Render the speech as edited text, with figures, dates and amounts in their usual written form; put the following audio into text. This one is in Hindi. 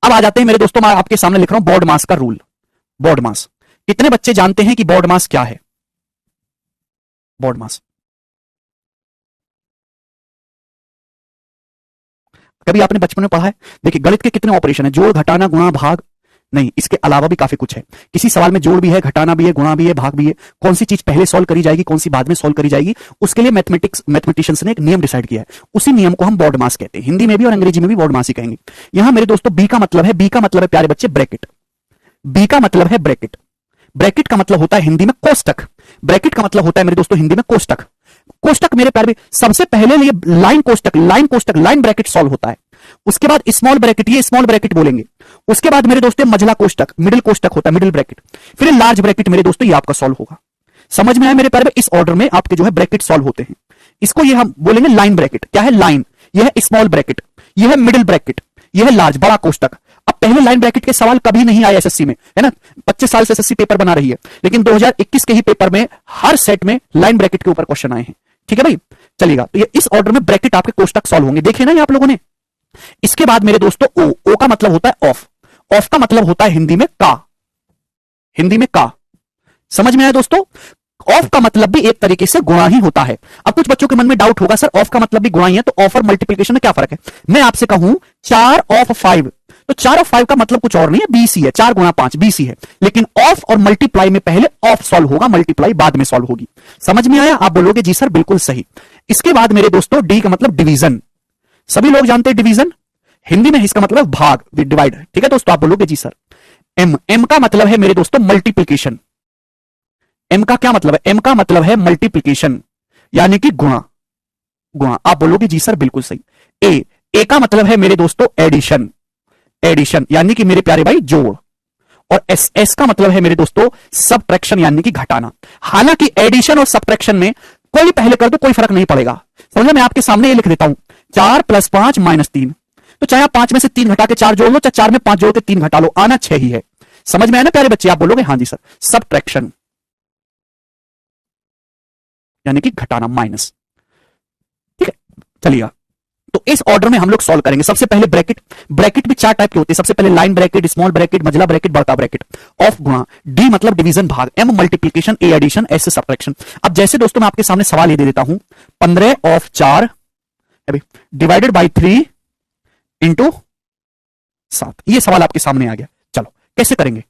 अब आ जाते हैं मेरे दोस्तों, मैं आपके सामने लिख रहा हूं बोर्ड मास का रूल। बोर्ड मास, कितने बच्चे जानते हैं कि बोर्ड मास क्या है? बोर्ड मास कभी आपने बचपन में पढ़ा है? देखिए गणित के कितने ऑपरेशन है, जोड़, घटाना, गुणा, भाग, नहीं, इसके अलावा भी काफी कुछ है। किसी सवाल में जोड़ भी है, घटाना भी है, गुणा भी है, भाग भी है। कौन सी चीज पहले सॉल्व करी जाएगी, कौन सी बाद में सॉल्व करी जाएगी, उसके लिए मैथमेटिशियंस ने एक नियम डिसाइड किया है। उसी नियम को हम बोर्ड मास कहते हैं। हिंदी में भी और अंग्रेजी में भी बोर्ड मास ही कहेंगे। यहां मेरे दोस्तों बी का मतलब है, बी का मतलब है प्यारे बच्चे ब्रैकेट। बी का मतलब है ब्रैकेट। ब्रैकेट का मतलब होता है हिंदी में कोष्टक। ब्रैकेट का मतलब होता है मेरे दोस्तों हिंदी में कोष्टक। कोष्टक मेरे प्यारे, सबसे पहले ये लाइन कोष्टक, लाइन कोष्टक, लाइन ब्रैकेट सॉल्व होता है। उसके बाद स्मॉल ब्रैकेट, ये स्मॉल ब्रैकेट बोलेंगे। उसके बाद मेरे दोस्तों मझला कोष्टक, मिडिल कोष्टक होता है, मिडिल ब्रैकेट। फिर लार्ज ब्रैकेट मेरे दोस्तों ये आपका सॉल्व होगा। समझ में आया मेरे प्यारे? इस ऑर्डर में आपके जो है ब्रैकेट सॉल्व होते हैं। इसको ये हम बोलेंगे लाइन ब्रैकेट। क्या है? लाइन। यह है स्मॉल ब्रैकेट, यह है मिडिल ब्रैकेट, यह है लार्ज, बड़ा कोष्टक। अब पहले लाइन ब्रैकेट के सवाल कभी नहीं आए एसएससी में, है ना? 25 साल से एसएससी पेपर बना रही है, लेकिन 2021 के ही पेपर में हर सेट में लाइन ब्रैकेट के ऊपर क्वेश्चन आए हैं। ठीक है भाई, चलिएगा। तो ये इस ऑर्डर में ब्रैकेट आपके कोष्टक सॉल्व होंगे, देखे ना ये आप लोगों ने। इसके बाद मेरे दोस्तों ओ, ओ का मतलब होता है ऑफ। ऑफ का मतलब होता है हिंदी में का, हिंदी में का। समझ में आया दोस्तों? ऑफ का मतलब भी एक तरीके से गुणा ही होता है। अब कुछ बच्चों के मन में डाउट होगा, सर ऑफ का मतलब भी गुणा ही है, तो ऑफ और मल्टीप्लिकेशन में क्या फर्क है? मैं आपसे कहूं 4 ऑफ 5, तो 4 ऑफ 5 का मतलब कुछ और नहीं है, बीसी है। 4 गुणा 5 बीसी है। लेकिन ऑफ और मल्टीप्लाई में पहले ऑफ सॉल्व होगा, मल्टीप्लाई बाद में सॉल्व होगी। समझ में आया? आप बोलोगे जी सर बिल्कुल सही। इसके बाद मेरे दोस्तों डी का मतलब डिवीजन। सभी लोग जानते हैं डिवीजन, हिंदी में इसका मतलब भाग, डिवाइड। ठीक है दोस्तों, आप बोलोगे जी सर। एम, एम का मतलब है मेरे दोस्तों मल्टीप्लिकेशन। एम का क्या मतलब है? एम का मतलब है मल्टीप्लिकेशन, यानी कि गुणा, गुणा। आप बोलोगे जी सर बिल्कुल सही। ए, ए का मतलब है मेरे दोस्तों एडिशन, एडिशन यानी कि मेरे प्यारे भाई जोड़। और एस, एस का मतलब है मेरे दोस्तों सबट्रैक्शन यानी कि घटाना। हालांकि एडिशन और सबट्रैक्शन में कोई पहले कर दो कोई फर्क नहीं पड़ेगा। समझे? मैं आपके सामने ये लिख देता हूं 4 + 5 - 3, तो चाहे आप 5 में से 3 घटा के 4 जोड़ लो, चाहे 4 में 5 जोड़ के 3 घटा लो, आना 6 ही है। समझ में आया ना प्यारे बच्चे? आप बोलोगे हाँ जी सर। सबट्रैक्शन यानी कि घटाना, माइनस। ठीक है, चलिएगा। तो इस ऑर्डर में हम लोग सॉल्व करेंगे। सबसे पहले ब्रैकेट, ब्रैकेट भी 4 टाइप के होते हैं। सबसे पहले लाइन ब्रैकेट, स्मॉल ब्रैकेट, मझला ब्रैकेट, बड़का ब्रैकेट। ऑफ गुणा, डी मतलब डिवीजन भाग, M multiplication, A addition, S subtraction. अब जैसे दोस्तों मैं आपके सामने सवाल ये दे देता हूं 15 ऑफ 4 डिवाइडेड बाई 3 इंटू 7, ये सवाल आपके सामने आ गया। चलो कैसे करेंगे?